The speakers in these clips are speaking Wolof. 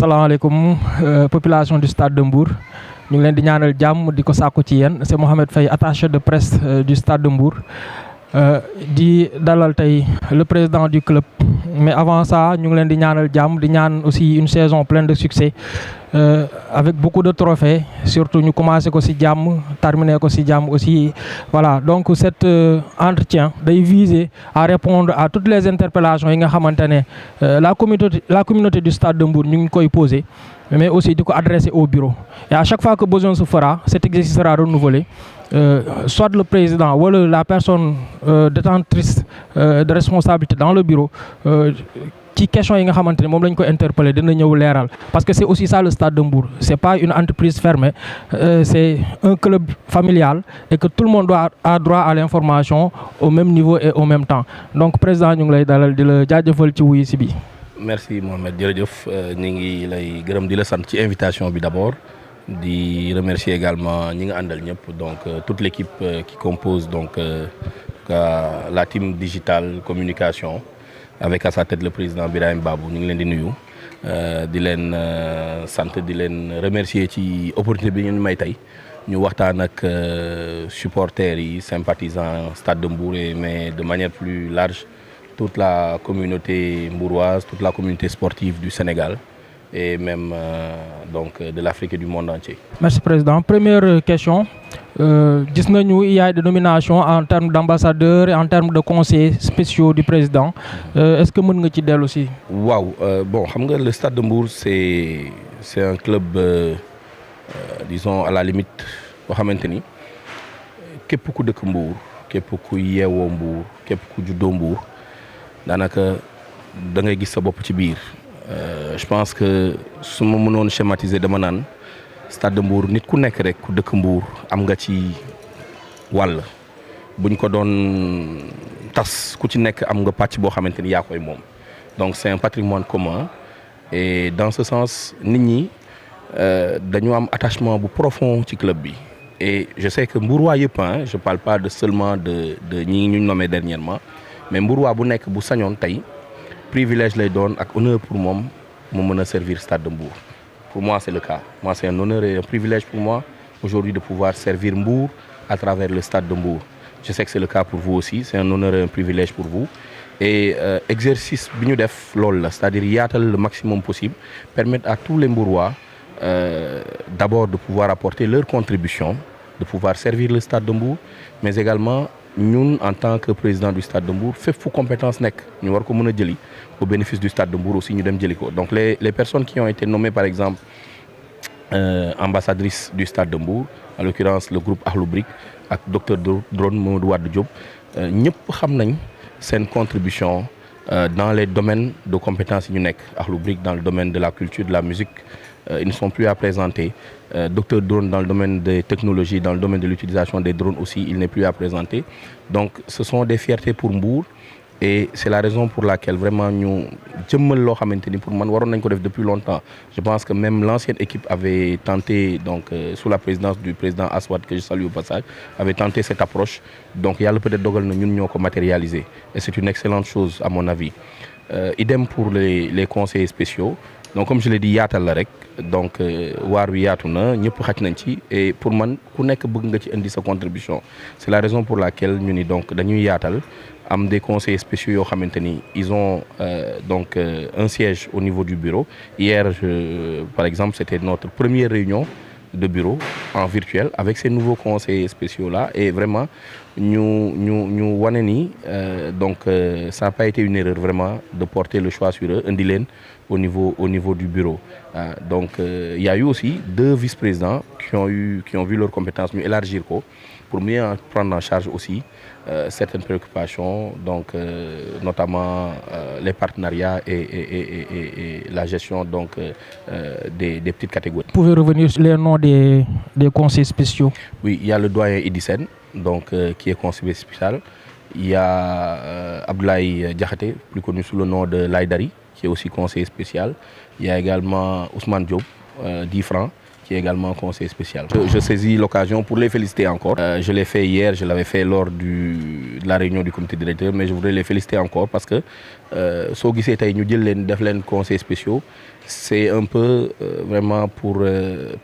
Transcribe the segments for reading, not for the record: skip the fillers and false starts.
asalaamaaleykum population du Stade de Mbour ñu ngi leen di ñaanal jàmm di ko sàkku ci yéen c'est Mohamed Faye, attaché de presse du Stade de Mbour di dalal tey le président du club. Mais avant ça ñu ngi leen di ñaanal jàmm di ñaan aussi une saison pleine de succès avec beaucoup de trophées, surtout ñu commencé ko ci jàmm terminé ko ci jàmm aussi. Voilà, donc cet entretien day viser à répondre à toutes les interpellations yi nga xamante ne la communauté du Stade de Mbour ñu ngi koy poser, mais aussi di ko adresser au bureau. Et à chaque fois que besoin se fera, cet exercice sera renouvelé. Soit le président ou la personne détentrice de responsabilité dans le bureau ci question yi nga xamante ne moom lañ ko interpeller dina ñëw leeral, parce que c'est aussi ça le Stade de Mbour, c'est pas une entreprise fermée, c'est un club familial et que tout le monde a droit à l'information au même niveau et au même temps. Donc président ñu ngi lay dalal di la jaajëfal ci wuyu si bi. Merci Mohamed, jërëjëf ñu ngi lay gërëm di la sant ci invitation bi d'abord, di remercier également ñi nga àndal ñëpp, donc toute l'équipe qui compose donc la team digitale communication avec à sa tête le président Birahim Babou. Ñu ngi leen di nuyu di leen sant di leen remercier ci opportunité bi ngeen may tey ñu waxtaan ak supporters yi, sympathisants Stade de Mbour, mais de manière plus large toute la communauté mbouroise, toute la communauté sportive du Sénégal et même donc de l'Afrique et du monde entier. Merci président. Première question, gis nañu il y a des nominations en termes d'ambassadeurs et en termes de conseillers spéciaux du président. Est-ce que mën nga ci dellu aussi? Waaw, bon xam nga le Stade de Mbour c'est un club disons à la limite boo xamante ni képp ku dëkk Mbour, képp ku yeewoo Mbour, képp ku juddoo Mbour daanaka da ngay gis sa bopp ci biir. Je pense que su ma mënoon schématiser dama naan Stade de Mbour nit ku nekk rek ku dëkk Mbour am nga ci wàll, buñ ko doon tas ku ci nekk am nga pàcc boo xamante ni yaa koy moom. Donc c'est un patrimoine commun et dans ce sens nit ñi dañu am attachement bu profond ci club bi. Et je sais que Mbourois yëpp, je parle pas seulement de ñi ñu nommé dernièrement, mais Mbourois bu nekk bu sañoon tey privilège lay doon ak honneur pour moom mu mën a servir Stade de Mbour. Pour moi c'est le cas. Moi c'est un honneur et un privilège pour moi aujourd'hui de pouvoir servir Mbour à travers le Stade de Mbour. Je sais que c'est le cas pour vous aussi, c'est un honneur et un privilège pour vous. Et exercice bi ñu def loolu la, c'est-à-dire yaatal le maximum possible, permettre à tous les Mbourois d'abord de pouvoir apporter leur contribution, de pouvoir servir le Stade de Mbour, mais également ñun en tant que président du Stade de Mbour fépp fu compétence nekk ñu war ko mën a jëli au bénéfice du Stade de Mbour aussi ñu dem jëli ko. Donc les personnes qui ont été nommées par exemple ambassadrices du Stade de Mbour, en l'occurrence le groupe Akhlou Brick ak docteur Drone Mamadou Wade Diop, ñëpp xam nañ seen contribution dans les domaines de compétences yi ñu nekk. Akhlou Brick dans le domaine de la culture, de la musique, ils ne sont plus à présenter. Docteur Drone dans le domaine des technologies, dans le domaine de l'utilisation des drones aussi, il n'est plus à présenter. Donc ce sont des fiertés pour Mbour et c'est la raison pour laquelle vraiment ñu jëmmal loo xamante ni pour man waroon nañ ko def depuis longtemps. Je pense que même l'ancienne équipe avait tenté, donc sous la présidence du président Aswad, que je salue au passage, avait tenté cette approche. Donc yàlla peut-être dogal na ñun ñoo ko matérialiser et c'est une excellente chose à mon avis. Idem pour les conseillers spéciaux. Donc comme je l'ai dit yaatal la rek, donc waar wi yaatu na ñëpp xaj nañ ci et pour man ku nekk bëgg nga ci indi sa contribution. C'est la raison pour laquelle ñu ni donc dañuy yaatal am des conseillers spéciaux yoo xamante ni ils ont donc un siège au niveau du bureau. Hier par exemple c'était notre première réunion de bureau en virtuel avec ces nouveaux conseillers spéciaux là et vraiment ñu wane ni donc ça n'a pas été une erreur vraiment de porter le choix sur eux, indi leen au niveau du bureau. Donc il y a eu aussi 2 vice-présidents qui ont vu leurs compétences ñu élargir ko pour mieux prendre en charge aussi certaines préoccupations, donc notamment les partenariats et la gestion donc des petites catégories. Vous pouvez revenir sur les noms des conseillers spéciaux? Oui, il y a le doyen Idissène, donc qui est conseiller spécial. Il y a Abdoulaye Diakhaté, plus connu sous le nom de Laïdari, qui est aussi conseiller spécial. Il y a également Ousmane Diop, 10 francs, qui est également conseiller spécial. Je saisis l'occasion pour les féliciter encore. Je l'ai fait hier, je l'avais fait lors de la réunion du comité directeur, mais je voudrais les féliciter encore parce que soo gisee tey ñu jël leen def leen conseils spéciaux, c'est un peu vraiment pour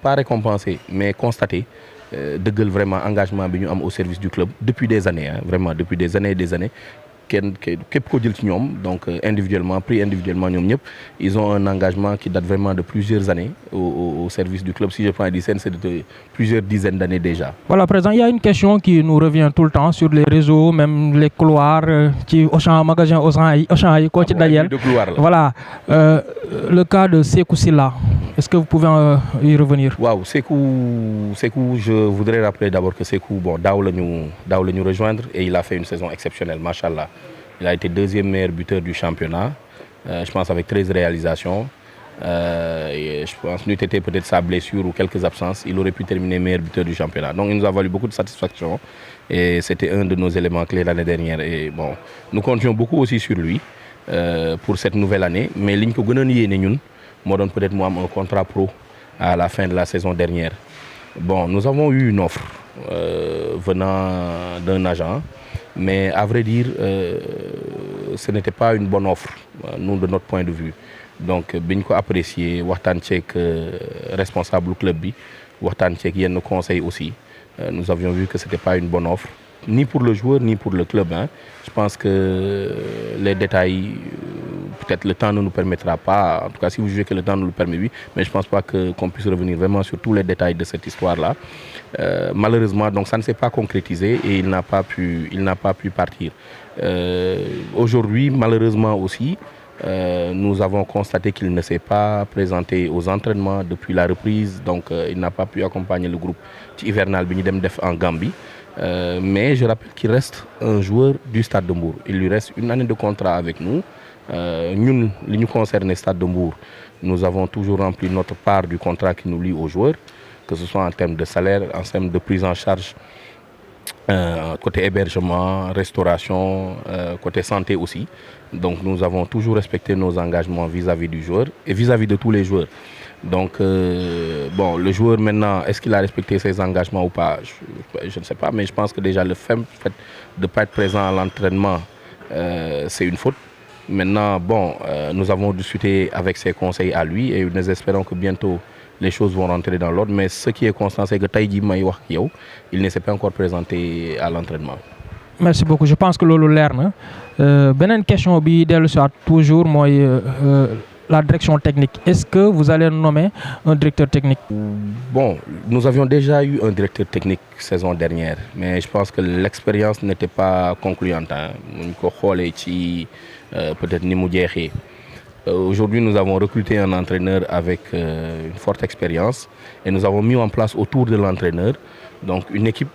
pas récompenser mais constater dëggal vraiment engagement bi ñu am au service du club depuis des années, hein, vraiment depuis des années et des années. Képp ko jël ci ñoom donc individuellement pris individuellement ñoom ñëpp ils ont un engagement qui date vraiment de plusieurs années au service du club. Si je prends Dissène, c'est de plusieurs dizaines d'années déjà. Voilà, Président, il y a une question qui nous revient tout le temps sur les réseaux, même les couloirs, ci Auchan magasin Auchan yi koo ci dajeel. Voilà, le cas de Sékou Sylla, est-ce que vous pouvez y revenir? Waaw, Sékou, je voudrais rappeler d'abord que Sékou, bon, daaw la ñu rejoindre et il a fait une saison exceptionnelle, machallah. Il a été deuxième meilleur buteur du championnat, je pense avec 13 réalisations. Et je pense que n'eût été peut-être sa blessure ou quelques absences, il aurait pu terminer meilleur buteur du championnat. Donc il nous a valu beaucoup de satisfaction et c'était un de nos éléments clés l'année dernière. Et bon, nous comptions beaucoup aussi sur lui pour cette nouvelle année. Mais liñ ko gënoon yéene ñun moo doon peut-être mu am un contrat pro à la fin de la saison dernière. Bon, nous avons eu une offre venant d'un agent. Mais à vrai dire, ce n'était pas une bonne offre, nous, de notre point de vue. Donc, biñ ko apprécié, waxtaan ceeg responsable club bi, waxtaan ceeg yenn conseil aussi. Nous avions vu que c'était pas une bonne offre, ni pour le joueur, ni pour le club, hein. Je pense que les détails, peut-être le temps ne nous permettra pas, en tout cas si vous jugez que le temps nous le permet, oui, mais je pense pas qu'on puisse revenir vraiment sur tous les détails de cette histoire-là. Malheureusement, donc ça ne s'est pas concrétisé et il n'a pas pu partir. Aujourd'hui, malheureusement aussi, nous avons constaté qu'il ne s'est pas présenté aux entraînements depuis la reprise, donc il n'a pas pu accompagner le groupe hivernal bi ñu dem def en Gambie. Mais je rappelle qu'il reste un joueur du Stade de Mbour. Il lui reste une année de contrat avec nous. Ñun, li ñu concerne Stade de Mbour, nous avons toujours rempli notre part du contrat qui nous lie aux joueurs, que ce soit en termes de salaire, en termes de prise en charge, côté hébergement, restauration, côté santé aussi. Donc nous avons toujours respecté nos engagements vis-à-vis du joueur et vis-à-vis de tous les joueurs. Donc, bon, le joueur maintenant, est-ce qu'il a respecté ses engagements ou pas? Je ne sais pas, mais je pense que déjà le fait de ne pas être présent à l'entraînement, c'est une faute. Maintenant, bon, nous avons discuté avec ses conseils à lui et nous espérons que bientôt les choses vont rentrer dans l'ordre. Mais ce qui est constant, c'est que tey jii may wax ak yow, il ne s'est pas encore présenté à l'entraînement. Merci beaucoup, je pense que loolu leer na. Beneen question bi dellu si waat toujours mooy la direction technique. Est-ce que vous allez nommer un directeur technique? Bon, nous avions déjà eu un directeur technique saison dernière, mais je pense que l'expérience n'était pas concluante. Ñu ko xoolee ci peut-être ni mu jeexee. Aujourd'hui, nous avons recruté un entraîneur avec une forte expérience et nous avons mis en place autour de l'entraîneur donc une équipe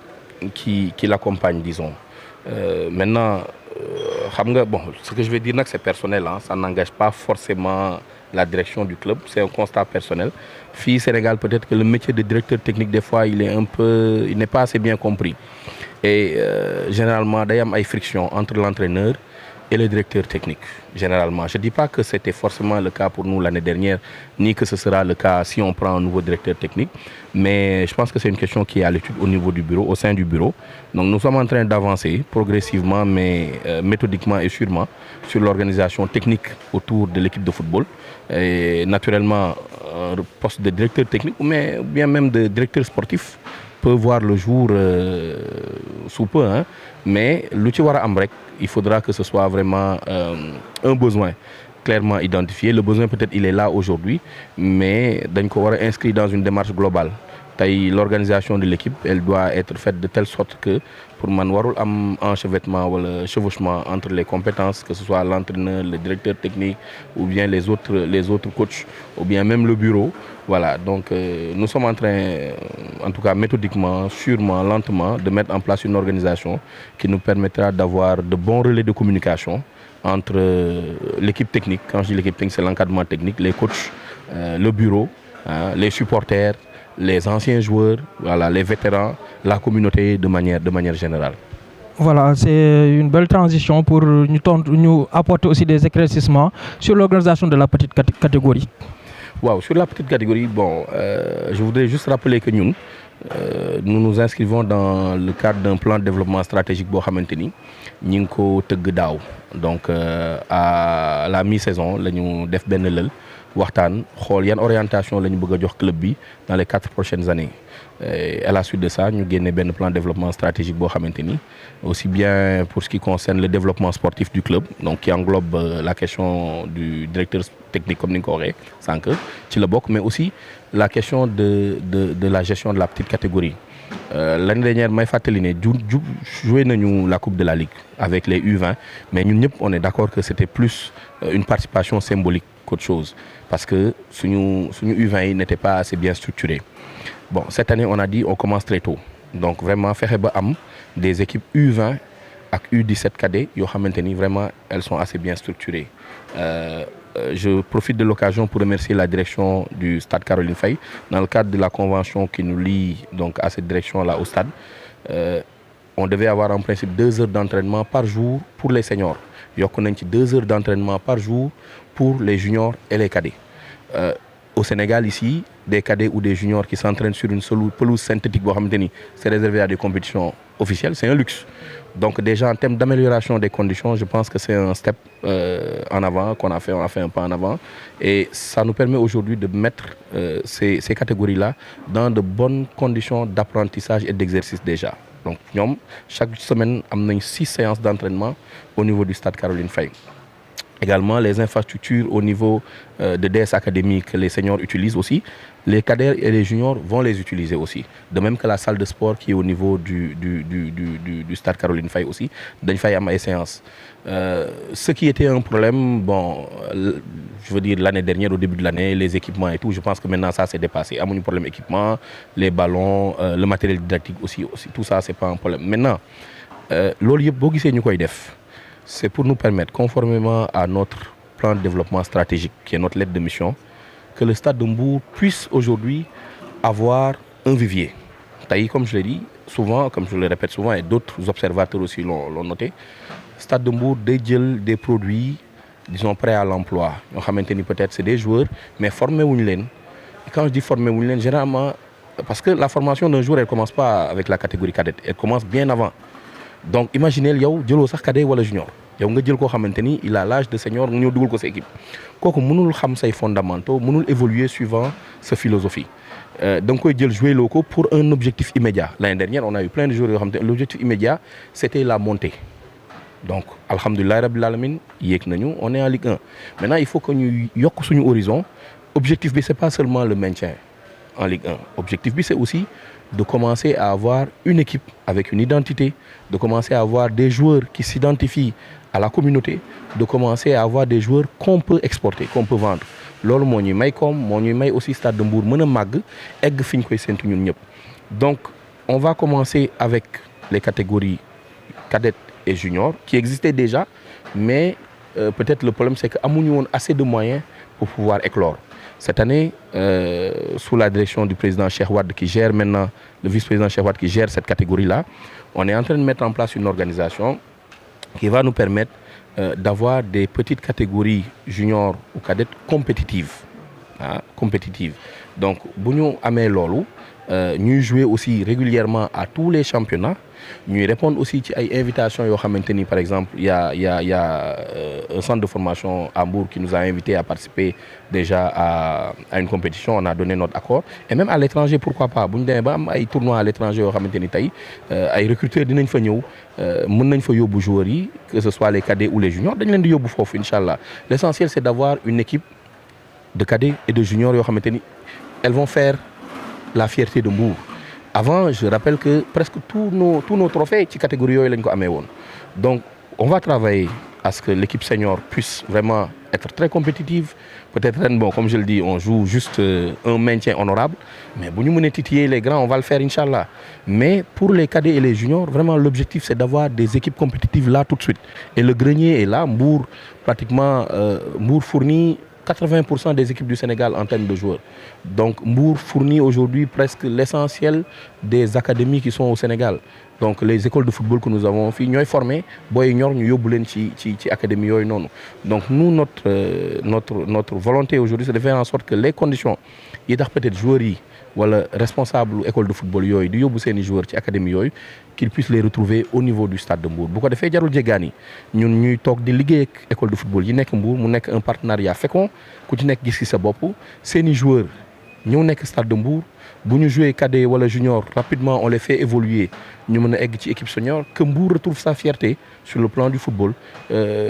qui l'accompagne, disons. Maintenant, bon, ce que je vais dire, c'est personnel, hein, ça n'engage pas forcément la direction du club, c'est un constat personnel. Fille Sénégal, peut-être que le métier de directeur technique, des fois, il n'est pas assez bien compris. Et généralement, il y a une friction entre l'entraîneur et le directeur technique, généralement. Je ne dis pas que c'était forcément le cas pour nous l'année dernière, ni que ce sera le cas si on prend un nouveau directeur technique, mais je pense que c'est une question qui est à l'étude au niveau du bureau, au sein du bureau. Donc nous sommes en train d'avancer progressivement, mais méthodiquement et sûrement, sur l'organisation technique autour de l'équipe de football. Et naturellement, un poste de directeur technique, mais bien même de directeur sportif, peut voir le jour sous peu, hein. Mais lu ci war a am rek, il faudra que ce soit vraiment un besoin clairement identifié. Le besoin peut-être il est là aujourd'hui, mais dañ ko war a inscrire dans une démarche globale. Tey l'organisation de l'équipe, elle doit être faite de telle sorte que pour man warul am enchevêtrement wala chevauchement entre les compétences, que ce soit l'entraîneur, le directeur technique ou bien les autres coachs ou bien même le bureau. Voilà, donc nous sommes en train, en tout cas méthodiquement, sûrement, lentement, de mettre en place une organisation qui nous permettra d'avoir de bons relais de communication entre l'équipe technique. Quand je dis l'équipe technique, c'est l'encadrement technique, les coachs, le bureau, hein, les supporters, les anciens joueurs, voilà, les vétérans, la communauté de manière générale. Voilà, c'est une belle transition pour nous apporter aussi des éclaircissements sur l'organisation de la petite catégorie. Waaw, sur la petite catégorie, bon, je voudrais juste rappeler que nous nous inscrivons dans le cadre d'un plan de développement stratégique boo xamante ni ñi ngi ko tëgg daaw. Donc à la mi-saison la ñu def benn lël waxtaan xool yan orientation la ñu bëgg a jox club bi dans les 4 prochaines années. Et à la suite de ça ñu génne benn plan de développement stratégique boo xamante ni aussi bien pour ce qui concerne le développement sportif du club, donc qui englobe la question du directeur technique comme ni nga ko waxee sànq ci la bokk, mais aussi la question de la gestion de la petite catégorie. L'année dernière may fàttali ne joué nañu la coupe de la ligue avec les U20, mais ñun ñëpp on est d'accord que c'était plus une participation symbolique qu'autre chose, parce que suñu U20 yi n'était pas assez bien structuré. Bon, cette année on a dit on commence très tôt, donc vraiment fexe ba am des équipes U20 ak U17 cadets yoo xamante ni vraiment elles sont assez bien structurées. Je profite de l'occasion pour remercier la direction du stade Caroline Faye dans le cadre de la convention qui nous lie donc à cette direction-là au stade. On devait avoir en principe 2 heures d'entraînement par jour pour les seniors. Yokk nañ ci 2 heures d'entraînement par jour pour les juniors et les cadets. Au Sénégal ici, des cadets ou des juniors qui s'entraînent sur une seule pelouse synthétique boo xamante ni c'est réservé à des compétitions officielles, c'est un luxe. Donc déjà en termes d'amélioration des conditions, je pense que c'est un step en avant qu'on a fait, on a fait un pas en avant, et ça nous permet aujourd'hui de mettre ces catégories-là dans de bonnes conditions d'apprentissage et d'exercice déjà. Donc ñoom chaque semaine am nañ 6 séances d'entraînement au niveau du stade Caroline Faye. Également, les infrastructures au niveau de DS Academy que les seniors utilisent aussi, les cadets et les juniors vont les utiliser aussi. De même que la salle de sport qui est au niveau du stade Caroline Faye aussi, dañ fay am ay séances. Ce qui était un problème, bon, je veux dire l'année dernière, au début de l'année, les équipements et tout, je pense que maintenant ça s'est dépassé. Amuñu problème équipement, les ballons, le matériel didactique aussi, tout ça c'est pas un problème. Maintenant, loolu yëpp boo gisee ñu koy def, c'est pour nous permettre, conformément à notre plan de développement stratégique, qui est notre lettre de mission, que le Stade de Mbour puisse aujourd'hui avoir un vivier. Taï, comme je l'ai dit, souvent, comme je le répète souvent, et d'autres observateurs aussi l'ont noté, Stade de Mbour déjël des produits, disons, prêts à l'emploi. Peut-être c'est des joueurs, mais formés wuñu leen. Quand je dis formés wuñu leen, généralement, parce que la formation d'un joueur, elle commence pas avec la catégorie cadette, elle commence bien avant. Donc imaginez yow jëloo sax cadet wala junior yow nga jël koo xamante ni il a l'âge de senior nga ñëw dugal ko sa équipe kooku mënul xam say fondamentaux, mënul évoluer suivant sa philosophie. Da nga koy jël jouer loo ko pour un objectif immédiat. L'année dernière on a eu plein de joueurs yoo xamante ne l'objectif immédiat c'était la montée. Donc alhamdulilah rabbil alamin yéeg nañu, on est en Ligue 1. Maintenant il faut que ñu yokk suñu horizon. Objectif bi c'est pas seulement le maintien en Ligue 1. Objectif bi c'est aussi de commencer à avoir une équipe avec une identité, de commencer à avoir des joueurs qui s'identifient à la communauté, de commencer à avoir des joueurs qu'on peut exporter, qu'on peut vendre. Loolu moo ñuy may comme moo ñuy may aussi Stade de Mbour mën a màgg egg fi ñu koy séntu ñun ñëpp. Donc on va commencer avec les catégories cadettes et juniors qui existaient déjà, mais peut-être le problème c'est que amuñu woon assez de moyens pour pouvoir éclore. Cette année, sous la direction du président Cheikh Wade qui gère maintenant, le vice-président Cheikh Wade qui gère cette catégorie-là, on est en train de mettre en place une organisation qui va nous permettre d'avoir des petites catégories juniors ou cadettes compétitives. Compétitives. Donc, bu ñu amee loolu, ñuy jouer aussi régulièrement à tous les championnats, ñuy répondre aussi ci ay invitations yoo xamante ni par exemple il y a un centre de formation à Mbour qui nous a invités à participer déjà à une compétition. On a donné notre accord, et même à l'étranger, pourquoi pas bu ñu demee ba am ay tournois à l'étranger yoo xamante ni tey ay recruteurs dinañ fa ñëw, mën nañ fa yóbbu joueurs yi, que ce soit les cadets ou les juniors, dañ leen di yóbbu foofu inchallah. L'essentiel c'est d'avoir une équipe de cadets et de juniors yoo xamante ni elles vont faire la fierté de Mbour. Avant, je rappelle que presque tous nos trophées ci catégorie yooyu lañ ko amee woon. Donc on va travailler à ce que l'équipe senior puisse vraiment être très compétitive. Peut-être bon, comme je le dis, on joue juste un maintien honorable, mais bu ñu mënee titiller les grands, on va le faire inchallah. Mais pour les cadets et les juniors, vraiment l'objectif c'est d'avoir des équipes compétitives là tout de suite. Et le grenier est là. Mbour pratiquement Mbour fournit 80% des équipes du Sénégal en termes de joueurs. Donc Mbour fournit aujourd'hui presque l'essentiel des académies qui sont au Sénégal. Donc les écoles de football que nous avons fii ñooy formé booy ñor ñu yóbbu leen ci académie yooyu noonu. Donc nous notre volonté aujourd'hui c'est de faire en sorte que les conditions yi tax peut-être joueurs yi wala responsable école de football yooyu di yóbbu seeni joueurs ci académie yooyu qu'ils puissent les retrouver au niveau du stade de Mbour bu ko defee jarul jéggaani ñun ñuy toog di liggéey ak école de football yi nekk Mbour mu nekk un partenariat fécond ku ci nekk gis ci sa bopp seeni joueurs ñëw nekk stade de Mbour bu ñu jouer cadet wala junior rapidement on les fait évoluer ñu mën a egg ci équipe senior que Mbour retrouve sa fierté sur le plan du football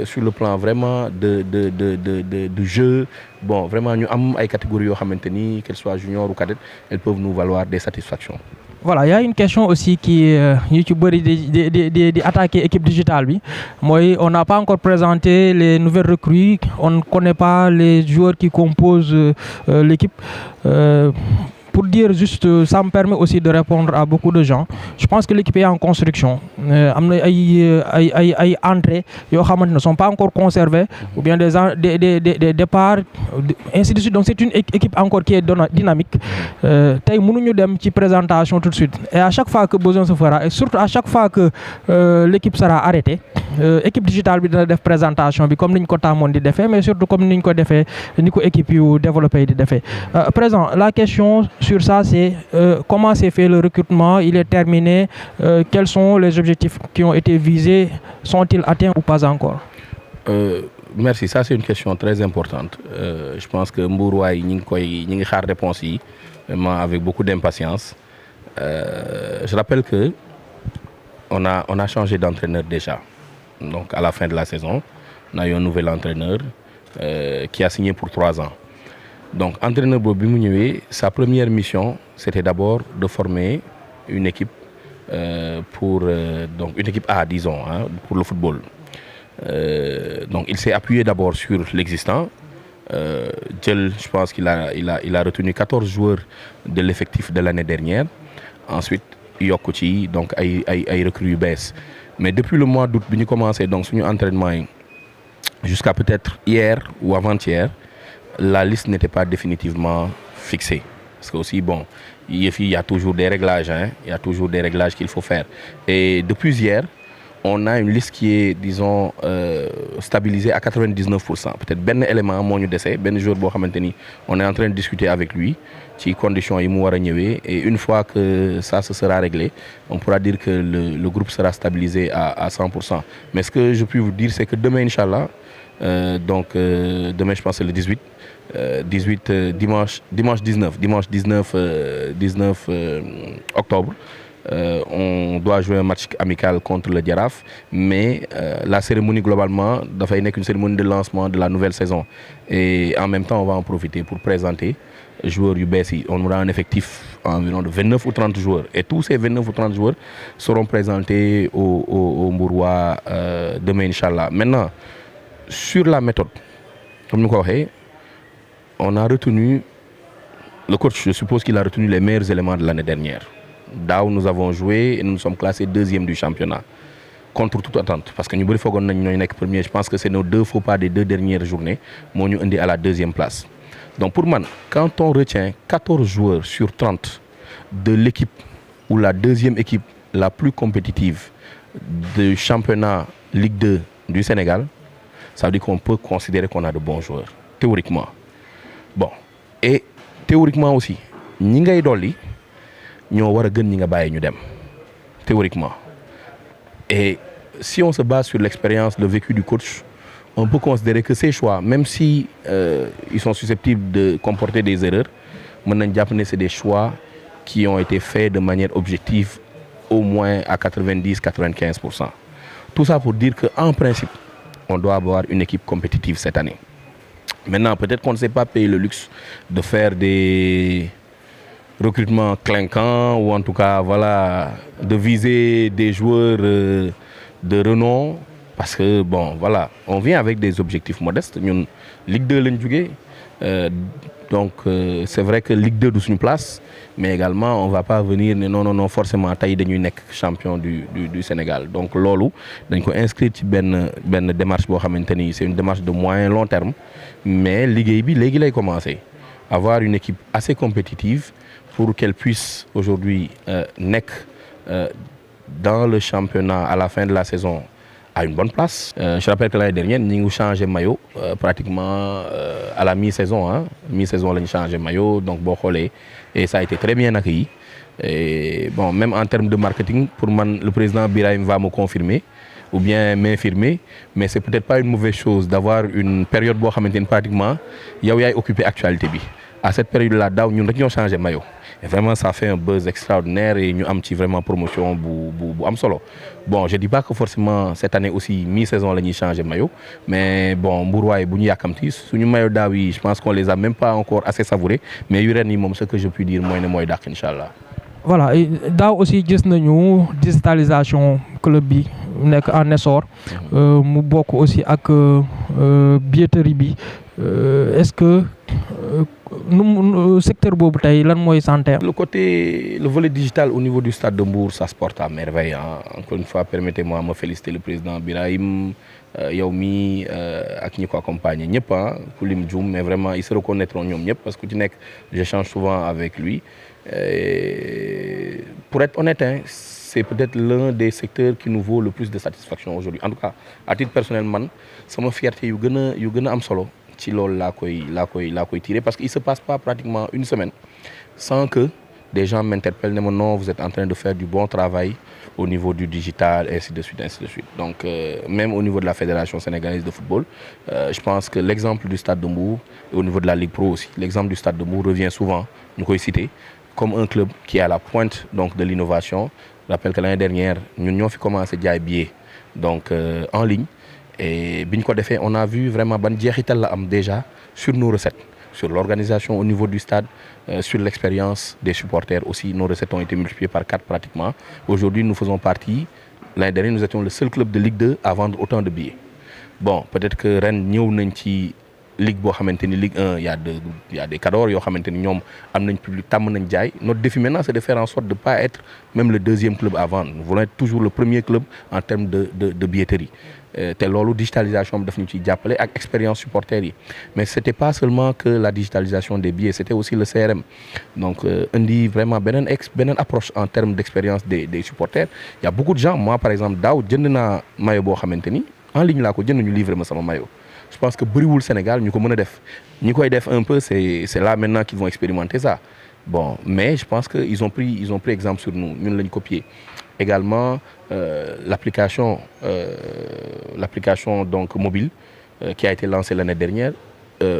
sur le plan vraiment du jeu bon vraiment ñu am ay catégories yoo xamante ni qu'elles soient junior ou cadette elles peuvent nous valoir des satisfactions. Voilà, il y a une question aussi qui yu ci bëri di attaquer équipe digitale bi mooy on n'a pas encore présenté les nouvelles recrues, on ne connaît pas les joueurs qui composent l'équipe. Pour dire juste, ça me permet aussi de répondre à beaucoup de gens. Je pense que l'équipe est en construction. Am na ay entrées yoo xamante ne sont pas encore conservées ou bien des départs ainsi de suite. Donc c'est une équipe encore qui est dynamique. Tey mënuñu dem ci présentation tout de suite. Et à chaque fois que besoin se fera et surtout à chaque fois que l'équipe sera arrêtée, équipe digitale bi dina def présentation bi comme niñ ko tàmmoon di defee mais surtout comme niñ ko defee ni ko équipe yu développé di defee. Présent, la question sur ça, c'est comment s'est fait le recrutement, il est terminé, quels sont les objectifs qui ont été visés, sont-ils atteints ou pas encore? Merci, ça c'est une question très importante. Je pense que Mbour waay ñi ngi xaar réponse yi vraiment avec beaucoup d'impatience. Je rappelle que on a changé d'entraîneur déjà. Donc à la fin de la saison, on a eu un nouvel entraîneur qui a signé pour 3 ans. Donc entraîneur boobu bi mu ñëwee sa première mission c'était d'abord de former une équipe donc une équipe A disons pour le football. Donc il s'est appuyé d'abord sur l'existant. Je pense qu'il a retenu 14 joueurs de l'effectif de l'année dernière. Ensuite yokk ci donc ay recrues yu bees. Mais depuis le mois d'août bi ñu commencé donc suñu entraînement yi jusqu'à peut-être hier ou avant-hier, la liste n'était pas définitivement fixée. Parce que aussi, bon, il y a toujours des réglages, il y a toujours des réglages qu'il faut faire. Et depuis hier, on a une liste qui est, disons, stabilisée à 99%. Peut-être ben élément, mon décès, ben jour, on est en train de discuter avec lui, qui conditions et une fois que ça se sera réglé, on pourra dire que le groupe sera stabilisé à 100%. Mais ce que je puis vous dire, c'est que demain, Inch'Allah, demain je pense c'est le 18 dimanche 19 octobre on doit jouer un match amical contre le Jaraaf mais la cérémonie globalement dafay nekk une cérémonie de lancement de la nouvelle saison et en même temps on va en profiter pour présenter joueurs yu bees yi. On aura un effectif environ de 29 ou 30 joueurs et tous ces 29 ou 30 joueurs seront présentés au Mbourois demain Inch'Allah. Maintenant sur la méthode, comme nous l'avons on a retenu, le coach, je suppose qu'il a retenu les meilleurs éléments de l'année dernière. Là où nous avons joué et nous sommes classés 2e du championnat, contre toute attente. Parce que nous premier, je pense que c'est nos 2 faux pas des 2 dernières journées, nous sommes à la 2e place. Donc pour moi, quand on retient 14 joueurs sur 30 de l'équipe ou la 2e équipe la plus compétitive du championnat Ligue 2 du Sénégal, ça veut dire qu'on peut considérer qu'on a de bons joueurs, théoriquement. Bon, et théoriquement aussi, ñi ngay dolli ñoo war a gën ñi nga bàyyi ñu dem, théoriquement. Et si on se base sur l'expérience, le vécu du coach, on peut considérer que ces choix, même si ils sont susceptibles de comporter des erreurs, c'est des choix qui ont été faits de manière objective au moins à 90-95%. Tout ça pour dire qu'en principe, on doit avoir une équipe compétitive cette année. Maintenant, peut-être qu'on ne s'est pas payé le luxe de faire des recrutements clinquants ou en tout cas, voilà, de viser des joueurs de renom parce que, bon, voilà, on vient avec des objectifs modestes. Nous, Ligue 2, Donc c'est vrai que Ligue 2 du suñu place, mais également on va pas venir ne non forcément tey dañuy nekk champion du Sénégal. Donc loolu dañ ko inscrire ci benn démarche boo xamante ni c'est une démarche de moyen long terme, mais liggéey bi léegi lay commencer. Avoir une équipe assez compétitive pour qu'elle puisse aujourd'hui nekk dans le championnat à la fin de la saison à une bonne place. Je rappelle que l'année dernière ñi ngi changé maillot pratiquement à la mi-saison mi-saison la ñu changé maillot, donc boo xoolee et ça a été très bien accueilli. Et bon, même en termes de marketing, pour man le président Birahim va me confirmer ou bien m'infirmer, mais c'est peut-être pas une mauvaise chose d'avoir une période boo xamante ni pratiquement yow yaay occupé actualité bi. À cette période-là daaw ñun rek ñoo changé maillot et vraiment ça fait un buzz extraordinaire et ñu am ci vraiment promotion bu am solo. Bon, je dis pas que forcément cette année aussi mi-saison la ñuy changé maillot, mais bon Mbour waaye bu ñu yàkkamti suñu maillot daaw yi je pense qu'on les a même pas encore assez savourés, mais yu ren yi moom ce que je puis dire mooy ne mooy dàq incha allah. Voilà, daaw aussi gis nañu digitalisation club bi nekk en essor mu bokk aussi ak billetterie bi est-ce que secteur boobu tey lan mooy santé. Le volet digital au niveau du stade de Mbour ça se porte à merveille. Encore une fois permettez-moi de me féliciter le président Birahim, yow mi ak ñi ko accompagner ñëpp ku lim juum, mais vraiment ils se reconnaîtront ñoom ñëpp parce que ci nekk j'échange souvent avec lui. Pour être honnête, c'est peut-être l'un des secteurs qui nous vaut le plus de satisfaction aujourd'hui. En tout cas, à titre personnel man sama fierté yu gën a am solo ci loolu laa koy tirer, parce qu'il se passe pas pratiquement une semaine sans que des gens m'interpellent ne me non vous êtes en train de faire du bon travail au niveau du digital, ainsi de suite. Donc même au niveau de la Fédération sénégalaise de football, je pense que l'exemple du Stade de Mbour et au niveau de la Ligue Pro aussi, l'exemple du Stade de Mbour revient souvent, ñu koy citer comme un club qui est à la pointe donc de l'innovation. Je rappelle que l'année dernière ñun ñoo fi commencé jaay billets donc en ligne, et bi ñu ko defee on a vu vraiment ban jeexital la am déjà sur nos recettes, sur l'organisation au niveau du stade, sur l'expérience des supporters aussi. Nos recettes ont été multipliées par 4 pratiquement. Aujourd'hui nous faisons partie, l'année dernière nous étions le seul club de Ligue 2 à vendre autant de billets. Bon, peut-être que ren ñëw nañ ci Ligue boo xamante ni Ligue 1 il y a des cadors yoo xamante ni ñoom am nañ public, tàmm nañ jaay. Notre défi maintenant c'est de faire en sorte de pas être même le deuxième club à vendre. Nous voulons être toujours le premier club en termes de billetterie. Te loolu digitalisation bi daf ñu ciy jàppale ak expérience supporters yi, mais c'était pas seulement que la digitalisation des billets, c'était aussi le CRM. Donc indi vraiment beneen approche en termes d'expérience des supporters. Il y a beaucoup de gens, moi par exemple daaw jënd naa maillot boo xamante ni en ligne laa ko jënd, ñu livrer ma sama maillot. Je pense que bëriwul Sénégal ñu ko mën a def, ñi koy def un peu c'est là maintenant qu'ils vont expérimenter ça. Bon, mais je pense que ils ont pris exemple sur nous, ñun lañ copier. Également l'application donc mobile qui a été lancée l'année dernière.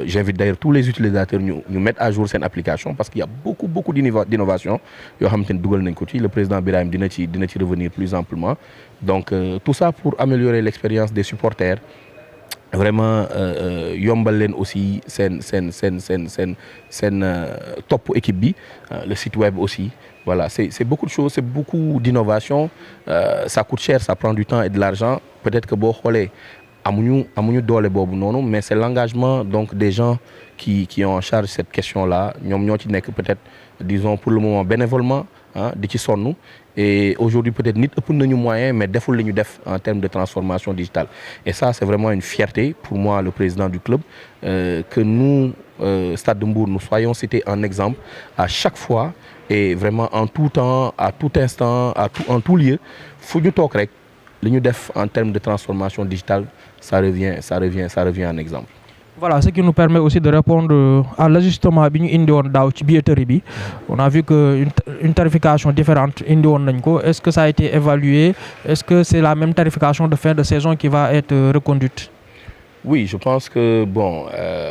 J'invite d'ailleurs tous les utilisateurs ñu mettre à jour cette application, parce qu'il y a beaucoup d'innovation yoo xamante ni dugal nañ ko ci. Le président Birahim dina ci revenir plus amplement. Donc tout ça pour améliorer l'expérience des supporters, vraiment yombal leen aussi seen topp équipe bi, le site web aussi. Voilà, c'est beaucoup de choses, c'est beaucoup d'innovation. Ça coûte cher, ça prend du temps et de l'argent. Peut-être que boo xoolee amuñu doole boobu noonu, mais c'est l'engagement donc des gens qui ont en charge cette question-là. ñoom ñoo ci nekk peut-être disons pour le moment bénévolement di ci sonn. Et aujourd'hui peut-être nit ëpp nañu moyen, mais deful li ñu def en termes de transformation digitale. Et ça c'est vraiment une fierté pour moi, le président du club, que nous Stade de Mbour nous soyons cités en exemple à chaque fois, et vraiment en tout temps, à tout instant, en tout lieu. Fu ñu toog rek li ñu def en termes de transformation digitale, ça revient en exemple. Voilà, ce qui nous permet aussi de répondre à l'ajustement bi ñu indi woon daaw ci billetterie bi. On a vu que une tarification différente indi woon nañ ko. Est-ce que ça a été évalué? Est-ce que c'est la même tarification de fin de saison qui va être reconduite? Oui, je pense que bon,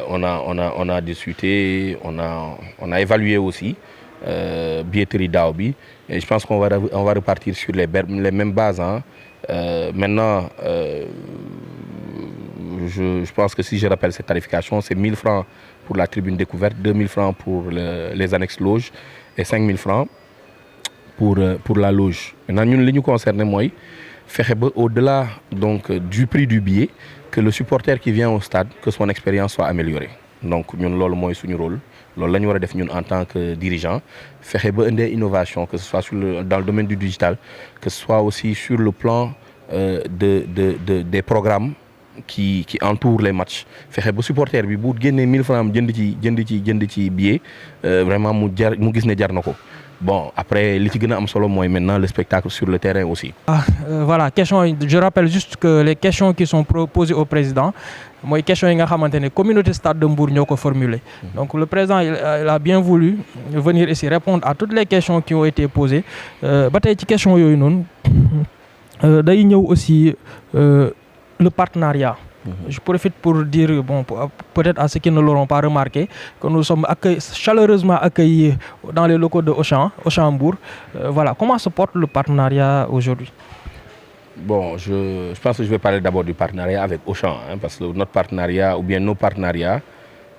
on a discuté, on a évalué aussi billetterie daaw bi, et je pense qu'on va repartir sur les mêmes bases. Maintenant, je pense que si je rappelle cette tarification, c'est 1000 francs pour la tribune découverte, 2000 francs pour les annexes loges et 5000 francs pour la loge. Maintenant, ñun li ñu concerné mooy fexe ba au-delà donc du prix du billet, que le supporter qui vient au stade, que son expérience soit améliorée. donc ñun loolu mooy suñu rôle loolu la ñu war a def ñun en tant que dirigeant fexe ba indee innovation que ce soit dans le domaine du digital que ce soit aussi sur le plan des programmes qui entourent les matchs fexe ba supporter bi bu génnee 1000 francs jënd ci billet vraiment mu gis ne jar na ko. Bon, après, ce qui est important, maintenant le spectacle sur le terrain aussi. Voilà, je rappelle juste que les questions qui sont posées au président, les questions que la communauté Stade de Mbour a formulées. Donc le président il a bien voulu venir ici répondre à toutes les questions qui ont été posées. Les questions aussi le partenariat. Je profite pour dire, bon, peut-être à ceux qui ne l'auront pas remarqué, que nous sommes chaleureusement accueillis dans les locaux de Auchan Mbour. Voilà, comment se porte le partenariat aujourd'hui? Bon, je pense que je vais parler d'abord du partenariat avec Auchan, parce que notre partenariat, ou bien nos partenariats,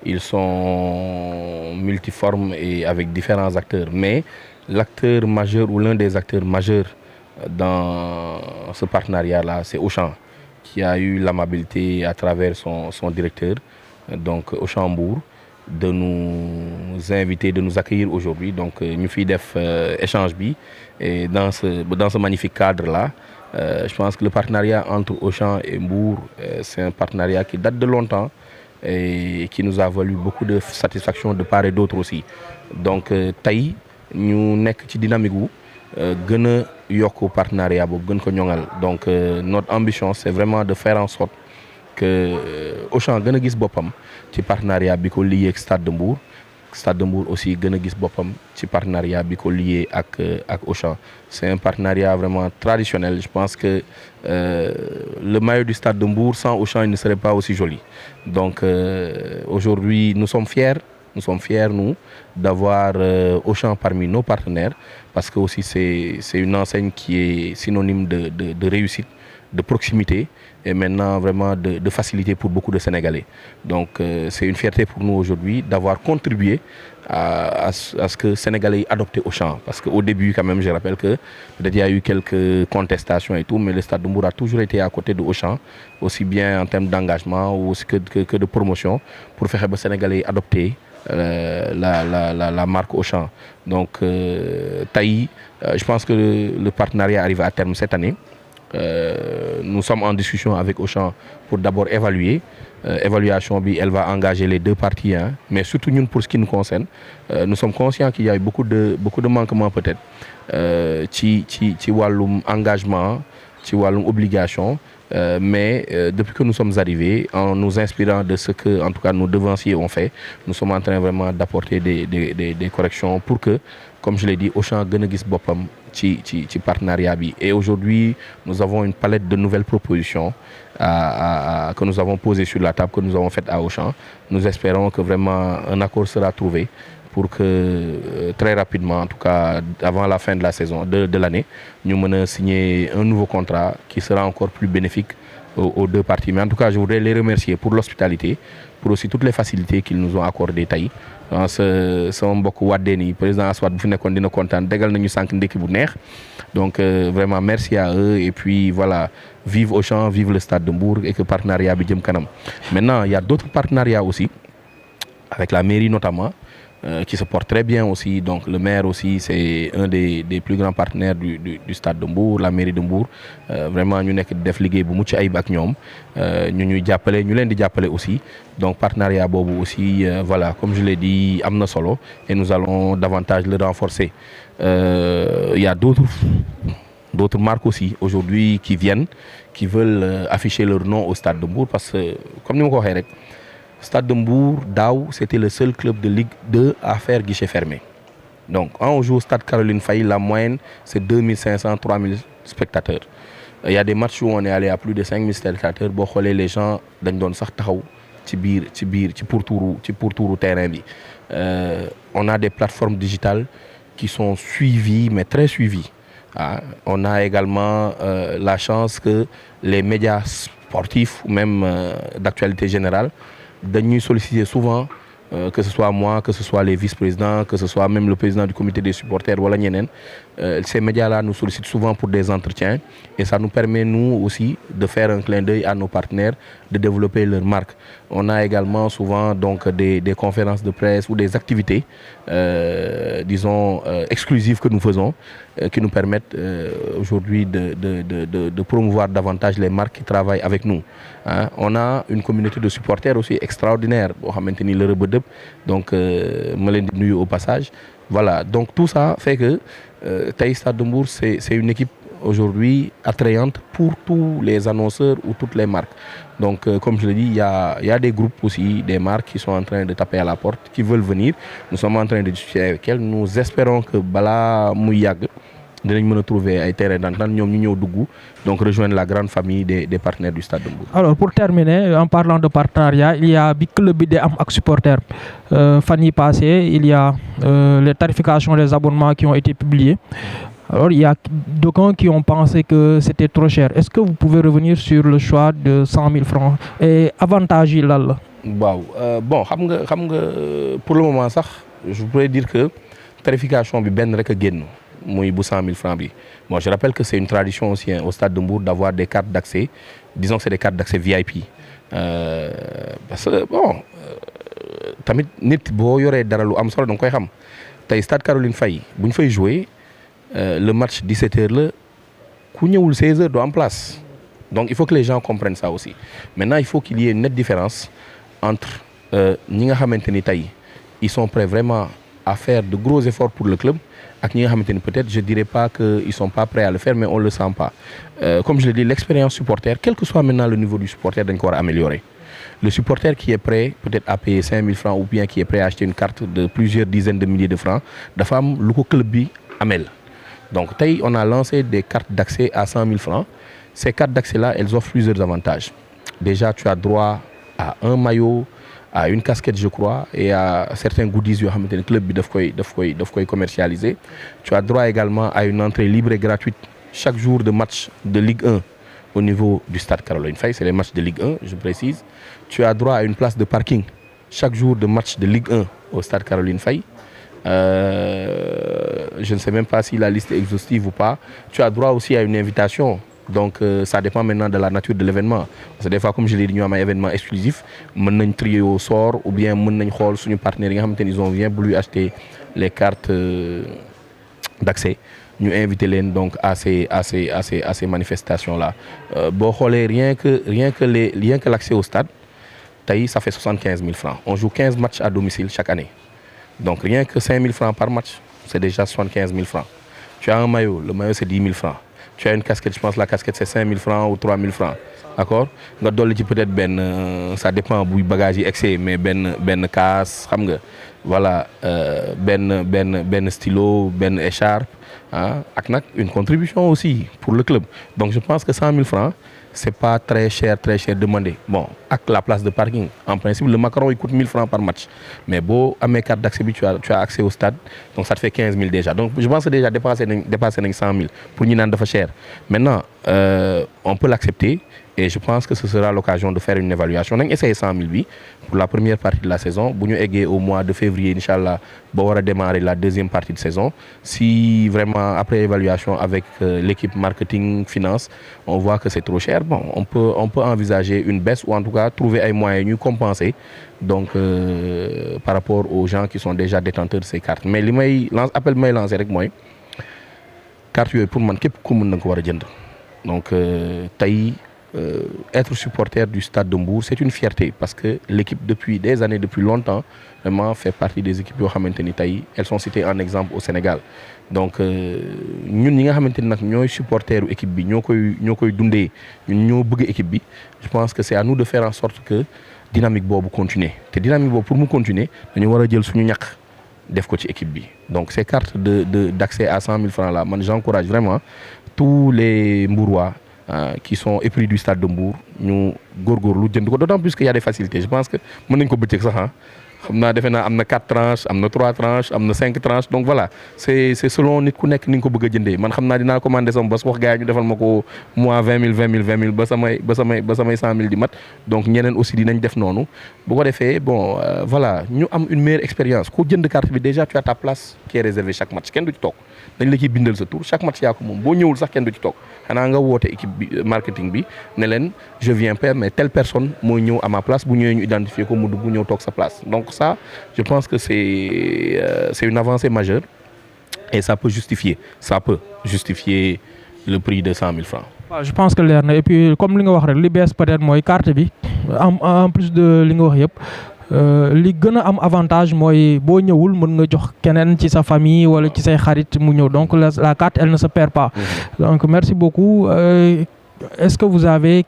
ils sont multiformes et avec différents acteurs. Mais l'acteur majeur ou l'un des acteurs majeurs dans ce partenariat-là, c'est Auchan, qui a eu l'amabilité à travers son directeur, donc Auchan Mbour, de nous inviter, de nous accueillir aujourd'hui. Donc, nous faisons échange bi et dans ce magnifique cadre-là, je pense que le partenariat entre Auchan et Mbour, c'est un partenariat qui date de longtemps et qui nous a valu beaucoup de satisfaction de part et d'autre aussi. Donc, taï, nous sommes dans dynamique gën a yokk partenariat boobu gën ko ñoŋal donc notre ambition c'est vraiment de faire en sorte que Auchan gën a gis boppam ci partenariat bi ko lié ak Stade de Mbour aussi gën a gis boppam ci partenariat bi ko lié ak Auchan. C'est un partenariat vraiment traditionnel. Je pense que le maillot du Stade de Mbour sans Auchan il ne serait pas aussi joli. Donc aujourd'hui nous sommes fiers nous d'avoir Auchan parmi nos partenaires parce que aussi c'est une enseigne qui est synonyme de réussite, de proximité et maintenant vraiment de facilité pour beaucoup de Sénégalais. Donc c'est une fierté pour nous aujourd'hui d'avoir contribué à ce que les Sénégalais adoptent Auchan. Parce qu'au début quand même je rappelle que peut-être il y a eu quelques contestations et tout, mais le Stade de Mbour a toujours été à côté de Auchan, aussi bien en termes d'engagement ou aussi que de promotion pour faire que les Sénégalais adopter la marque Auchan. Donc taï, je pense que le partenariat arrive à terme cette année. Nous sommes en discussion avec Auchan pour d'abord évaluer. Évaluation, elle va engager les deux parties, mais surtout nous pour ce qui nous concerne, nous sommes conscients qu'il y a eu beaucoup de manquements peut-être, ci wàllum engagement, ci wàllum obligation. Mais depuis que nous sommes arrivés, en nous inspirant de ce que, en tout cas, nos devanciers ont fait, nous sommes en train vraiment d'apporter des corrections pour que, comme je l'ai dit, Auchan gën a gis boppam ci partenariat bi. Et aujourd'hui, nous avons une palette de nouvelles propositions que nous avons posées sur la table, que nous avons faites à Auchan. Nous espérons que vraiment un accord sera trouvé pour que très rapidement, en tout cas avant la fin de la saison, de l'année, nous menons signer un nouveau contrat qui sera encore plus bénéfique aux deux parties. Mais en tout cas, je voudrais les remercier pour l'hospitalité, pour aussi toutes les facilités qu'ils nous ont accordées taï. Sama mbokk Wadeen yi président Aswad bu fi nekkoon dina kontaan dégal nañu sànq ndekki bu neex donc vraiment merci à eux et puis voilà, vive Auchan, vive le Stade de Mbour et que partenariat bi jëm kanam. Maintenant, il y a d'autres partenariats aussi avec la mairie notamment qui se porte très bien aussi. Donc le maire aussi c'est un des plus grands partenaires du Stade de Mbour, la mairie de Mbour. Vraiment ñu nekk def liggéey bu mucc ayib ak ñoom ñu ñuy jàppale ñu leen di jàppale aussi. Donc partenariat boobu aussi voilà, comme je l'ai dit am na solo et nous allons davantage le renforcer. Il y a d'autres marques aussi aujourd'hui qui viennent, qui veulent afficher leur nom au Stade de Mbour parce que comme ni ma ko waxee rek Stade de Mbour daaw c'était le seul club de Ligue 2 à faire guichet fermé. Donc quand on joue au Stade Caroline Faye, la moyenne c'est 2500 3000 spectateurs. Il y a des matchs où on est allé à plus de 5000 spectateurs. Boo xoolee les gens dañ doon sax taxaw ci pourtouru terrain bi. On a des plateformes digitales qui sont suivies mais très suivies. On a également la chance que les médias sportifs ou même d'actualité générale dañuy solliciter souvent que ce soit moi, que ce soit les vice-présidents, que ce soit même le président du comité des supporters, voilà, ces médias-là nous sollicitent souvent pour des entretiens et ça nous permet, nous aussi, de faire un clin d'œil à nos partenaires, de développer leur marque. On a également souvent donc, des conférences de presse ou des activités, disons, exclusives que nous faisons, qui nous permettent aujourd'hui de promouvoir davantage les marques qui travaillent avec nous. Hein. On a une communauté de supporters aussi extraordinaire, donc au passage. Voilà, donc tout ça fait que Stade de Mbour, c'est une équipe aujourd'hui attrayante pour tous les annonceurs ou toutes les marques. Donc, comme je l'ai dit, il y a des groupes aussi, des marques qui sont en train de taper à la porte, qui veulent venir. Nous sommes en train de discuter avec elles. Nous espérons que Bala Mouyag, de trouver un terrain d'entente, donc rejoindre la grande famille des partenaires du Stade de Mbour. Alors pour terminer, en parlant de partenariat, il y a le club de ak supporters. L'année passée, il y a les tarifications des abonnements qui ont été publiées. Alors il y a d'aucuns qui ont pensé que c'était trop cher. Est-ce que vous pouvez revenir sur le choix de 100 000 francs et avantage là? Bon, pour le moment, je pourrais dire que la tarification est bien rek génn. 100 000 francs. Bon, je rappelle que c'est une tradition aussi au Stade de Mbour d'avoir des cartes d'accès. Disons que c'est des cartes d'accès VIP. Parce que, bon, tamit nit bo yoré dara lu am solo dang koy xam. Tay Stade Caroline Faye, buñ fay jouer le match 17h là, ku ñewul 16h do en place. Donc il faut que les gens comprennent ça aussi. Maintenant, il faut qu'il y ait une nette différence entre ñi nga xamanteni tay ils sont prêts vraiment à faire de gros efforts pour le club. Peut-être, je ne dirais pas qu'ils ne sont pas prêts à le faire, mais on ne le sent pas. Comme je l'ai dit, l'expérience supporter, quel que soit maintenant le niveau du supporter, doit encore améliorer. Le supporter qui est prêt peut-être à payer 5 000 francs ou bien qui est prêt à acheter une carte de plusieurs dizaines de milliers de francs, la femme, le club amène. Donc, on a lancé des cartes d'accès à 100 000 francs. Ces cartes d'accès-là, elles offrent plusieurs avantages. Déjà, tu as droit à un maillot, à une casquette, je crois, et à certains goodies que le club doit commercialiser. Tu as droit également à une entrée libre et gratuite chaque jour de match de Ligue 1 au niveau du Stade Caroline Faye. C'est les matchs de Ligue 1, je précise. Tu as droit à une place de parking chaque jour de match de Ligue 1 au Stade Caroline Faye. Je ne sais même pas si la liste est exhaustive ou pas. Tu as droit aussi à une invitation. Donc ça dépend maintenant de la nature de l'événement. Parce que des fois, comme je l'ai dit, nous avons un événement exclusif. Nous avons trié au sort ou bien nous avons nos partenaires ils ont bien voulu acheter les cartes d'accès. Nous invitons les donc à ces manifestations-là. Rien que l'accès au stade, ça fait 75 000 francs. On joue 15 matchs à domicile chaque année. Donc rien que 5 000 francs par match, c'est déjà 75 000 francs. Tu as un maillot, le maillot c'est 10 000 francs. Tu as une casquette, je pense que la casquette c'est 5 000 francs ou 3 000 francs. D'accord? Peut-être ça dépend du bagage excès, mais ben casse, voilà, ben stylo, ben écharpe, hein, une contribution aussi pour le club. Donc je pense que 100 000 francs, c'est pas très cher demandé. Bon, avec la place de parking, en principe, le macaron il coûte 1 000 francs par match. Mais bon, à mes cartes d'accès, tu as accès au stade, donc ça te fait 15 000 déjà. Donc je pense que déjà dépasser 100 000 pour nous de cher. Maintenant, on peut l'accepter et je pense que ce sera l'occasion de faire une évaluation. On a essayé 100 000 pour la première partie de la saison. Nous avons au mois de février, Inch'Allah, on va démarrer la deuxième partie de saison. Si vraiment, après évaluation avec l'équipe marketing, finance, on voit que c'est trop cher, bon, on peut envisager une baisse ou en tout cas trouver un moyen de compenser donc, par rapport aux gens qui sont déjà détenteurs de ces cartes. Mais l'appel que je lancé avec moi, carte pour moi, donc, être supporter du Stade de Mbour, c'est une fierté parce que l'équipe depuis des années, depuis longtemps, vraiment fait partie des équipes qui elles sont citées en exemple au Sénégal. Donc nous ñi nga xamanteni nak ñoy supporteru équipe bi ñokoy dundé ñoo bëgg équipe bi, je pense que c'est à nous de faire en sorte que dynamique bobu continue. Té dynamique bobu pour mu continuer, dañu wara jël suñu ñak def ko ci équipe bi. Donc ces cartes d'accès à 100 000 francs là, man j'encourage vraiment tous les Mbourois qui sont épris du Stade de Mbour, nous gorgorlu jënd ko, d'autant plus qu'il y a des facilités. Je pense que mën nañ ko bëccëg sax xam naa defe naa am na 4 tranches am na 3 tranches am na 5 tranches donc voilà c'est selon nit ku nekk ni nga ko bëgg a jëndee man xam naa dinaa commandé sama bés wax gars yi ñu defal ma ko mois 20 000 ba samay 100 000 di mat donc ñeneen aussi dinañ def noonu bu ko defee bon voilà ñu am une meilleure expérience ku jënd carte bi déjà tu as ta place qui est réservée chaque match kenn du ci toog dañ la ciy bindal sa tour chaque match yaa ko moom boo ñëwul sax kenn du ci toog xanaa nga woote équipe bi marketing bi ne leen je viens pas mais telle personne mooy ñëw à ma place bu ñëwee ñu identifier ko mu dugg ñëw toog sa place donc ça je pense que c'est une avancée majeure et ça peut justifier le prix de 100 000 francs. waaw je pense que leer na et puis comme li nga wax rek li bees peut-être mooy carte bi en plus de li nga wax yëpp li gën a am avantage mooy boo ñëwul mën nga jox keneen ci sa famille wala ci say xarit mu ñëw donc la carte elle ne se perd pas. Donc merci beaucoup. Est-ce que vous avez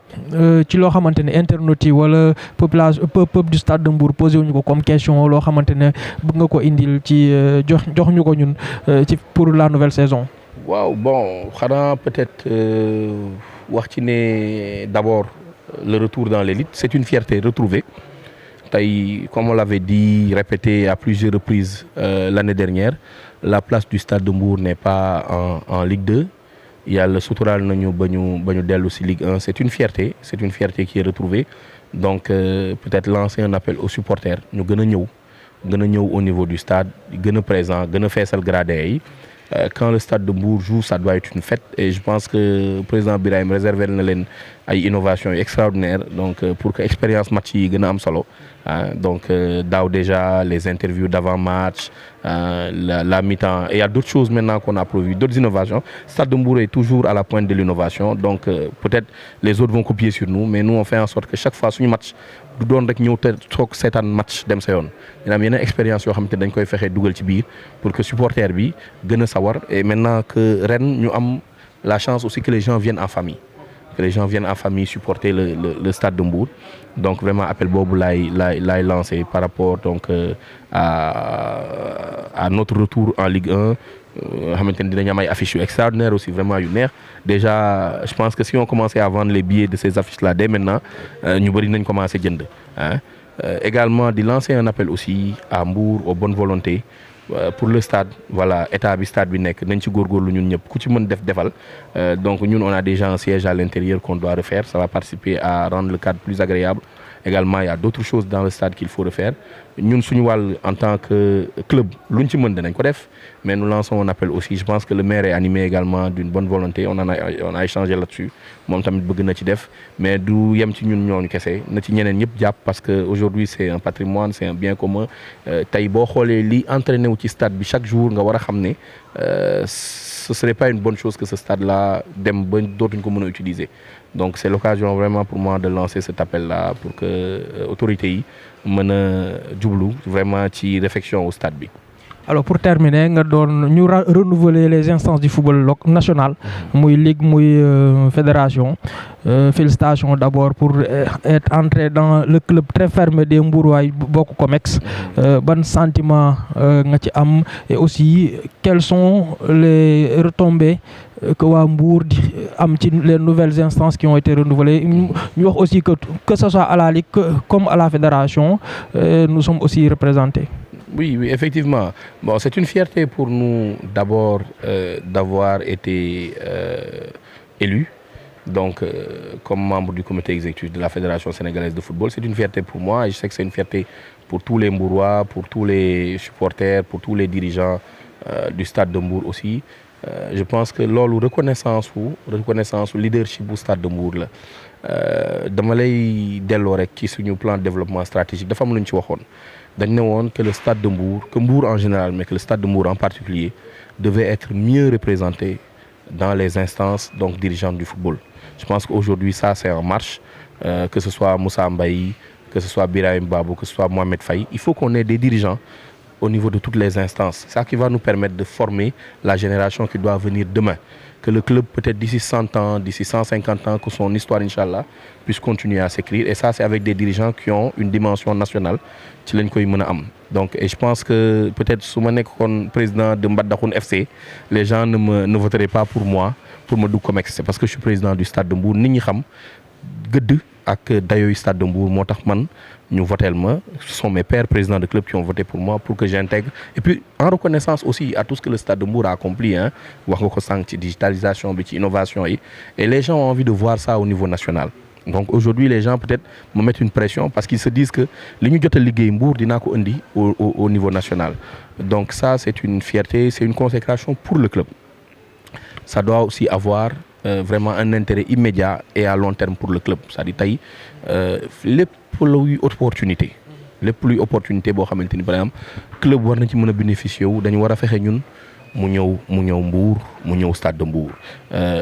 ci loo xamante ne internautes yi wala population peuple du Stade de Mbour posé wuñu ko comme question loo xamante ne bëgg nga ko indil ci jox ñu ko ñun ci pour la nouvelle saison. waaw bon xanaa peut-être wax ci ne d'abord le retour dans l'élite c'est une fierté retrouvée tey comme on l'avait dit répété à plusieurs reprises l'année dernière la place du Stade de Mbour n'est pas en Ligue 2. Yàlla suturaal nañu ba ñu dellu ci Ligue 1 c'est une fierté qui est retrouvée donc peut-être lancer un appel aux supporters ñu gën a ñëw au niveau du stade gën a présent gën a feesal gradins yi quand le Stade de Mbour joue ça doit être une fête et je pense que président Birahim réservé na leen ay innovations extraordinaires donc pour que expérience match yi gën a am solo donc daaw déjà les interviews d'avant-match la mi-temps et il y a d'autres choses maintenant qu'on a prévues d'autres innovations Stade de Mbour est toujours à la pointe de l'innovation donc peut-être les autres vont copier sur nous mais nous on fait en sorte que chaque fois suñu match du doon rek ñëw te toog seetaan match dem sa yoon dina am yeneen expérience yoo xam te dañ koy fexe dugal ci biir pour que supporter bi gën a sawar et maintenant que ren ñu am la chance aussi que les gens viennent en famille supporter le Stade de Mbour donc vraiment appel boobu laay lancé par rapport donc à notre retour en Ligue 1 xamante ni dinañ am ay affiches yu extraordinaires aussi vraiment yu neex déjà je pense que si on commençait à vendre les billets de ces affiches là dès maintenant ñu bëri nañ commencé jënd également di lancer un appel aussi à Mbour aux bonnes volontés pour le stade voilà état bi stade bi nekk nañ ci góorgóorlu ñun ñëpp ku ci mën defal donc ñun on a déjà un siège à l'intérieur qu'on doit refaire ça va participer à rendre le cadre plus agréable également il y a d'autres choses dans le stade qu'il faut refaire ñun suñu wàll en tant que club luñ ci mën dinañ ko def mais nous lançons un appel aussi je pense que le maire est animé également d'une bonne volonté on a échangé là-dessus moom tamit bëgg na ci def mais du yem ci ñun ñooñu kese na ci ñeneen ñëpp jàpp parce que aujourd'hui c'est un patrimoine c'est un bien commun tey boo xoolee li entraîné wu ci stade bi chaque jour nga war a xam ne ce serait pas une bonne chose que ce stade-là dem ba dootuñ ko mën a utiliser donc c'est l'occasion vraiment pour moi de lancer cet appel-là pour que autorités yi mën a jublu vraiment ci réfection au stade bi. Alors pour terminer nga doon ñu renouveler les instances du football national muy ligue muy fédération félicitations d'abord pour être entré dans le club très fermé des Mbourois bokk COMEX ban sentiment nga ci am et aussi quelles sont les retombées que waa Mbour di am ci les nouvelles instances qui ont été renouvelées ñu wax aussi que ce soit à la ligue comme à la fédération nous sommes aussi représentés. Oui, effectivement. Bon, c'est une fierté pour nous d'abord d'avoir été élus. Donc, comme membre du comité exécutif de la Fédération sénégalaise de football, c'est une fierté pour moi et je sais que c'est une fierté pour tous les Mbourois, pour tous les supporters, pour tous les dirigeants du Stade de Mbour aussi. Je pense que loolu reconnaissance u leadership bu Stade de Mbour la dama lay delloo rek ci suñu plan de développement stratégique dafa am lu ñu ci waxoon dañ ne woon que le Stade de Mbour que Mbour en général mais que le Stade de Mbour en particulier devait être mieux représenté dans les instances donc dirigeantes du football. Je pense qu'aujourd'hui ça c'est en marche que ce soit Moussa Mbaye, que ce soit Birahim Babou, que ce soit Mohamed Faye, il faut qu'on ait des dirigeants au niveau de toutes les instances. C'est ça qui va nous permettre de former la génération qui doit venir demain. Que le club, peut-être d'ici 100 ans, d'ici 150 ans, que son histoire, Inch'Allah, puisse continuer à s'écrire. Et ça, c'est avec des dirigeants qui ont une dimension nationale. Donc, et je pense que peut-être si je suis président de Mbadakhoune FC, les gens ne voteraient pas pour moi, pour me dire comme c'est parce que je suis président du Stade de Mbour. gëdd ak dayoy Stade de Mbour moo tax man ñu voteel ma, ce sont mes pères présidents de club qui ont voté pour moi pour que j'intègre, et puis en reconnaissance aussi à tout ce que le Stade de Mbour a accompli, hein, wax nga ko sànq ci digitalisation bi, ci innovation yi, et les gens ont envie de voir ça au niveau national. Donc aujourd'hui les gens peut-être me mettent une pression parce qu'ils se disent que li ñu jot a liggéey Mbour dinaa ko indi au niveau national. Donc ça c'est une fierté, c'est une consécration pour le club. Ça doit aussi avoir vraiment un intérêt immédiat et à long terme pour le club. C'est-à-dire tey lépp luy opportunité boo xamante ni par exemple club war na ci mën a bénéficier wu, dañu war a fexe ñun mu ñëw Mbour, mu ñëw Stade de Mbour.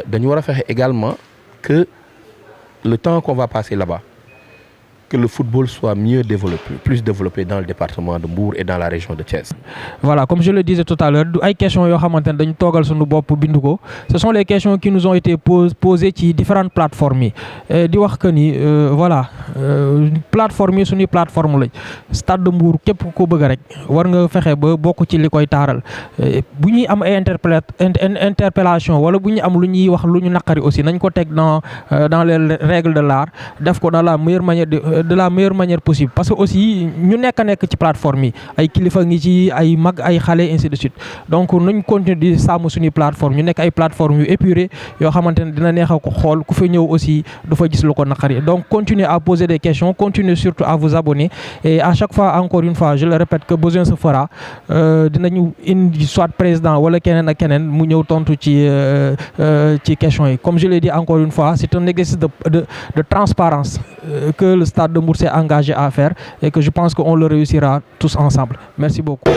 Dañu war a fexe également que le temps qu'on va passer là-bas, que le football soit mieux développé, plus développé dans le département de Mbour et dans la région de Thiès. Voilà, comme je le disais tout à l'heure, ay questions yoo xamante ne dañu toogal suñu bopp bindu ko, ce sont les questions qui nous ont été posées ci différentes plateformes yi, di wax que ni voilà plateforme yi suñuy plateforme lañ. Stade de Mbour képp ku ko bëgg rek war nga fexe ba bokk ci li koy taaral. Bu ñuy am ay interpellation wala bu ñu am lu ñuy wax lu ñu naqari aussi nañ ko teg dans les règles de l'art, def ko dans la meilleure manière de la meilleure manière possible, parce que aussi ñu nekk ci plateforme yi ay kilifa ngi ci, ay mag, ay xale, ainsi de suite. Donc nañ continuer di sàmm suñuy plateforme, ñu nekk ay plateforme yu épuré yoo xamante ne dina neex a ko xool, ku fa ñëw aussi du fa gis lu ko naqari. Donc continuez à poser des questions, continuez surtout à vous abonner, et à chaque fois, encore une fois, je le répète, que besoin se fera, dinañu indi soit président wala keneen ak keneen mu ñëw tontu ci questions yi. Comme je l'ai dit encore une fois, c'est un exercice de transparence que le Stade de Mbour s'est engagé à faire, et que je pense qu'on le réussira tous ensemble. Merci beaucoup.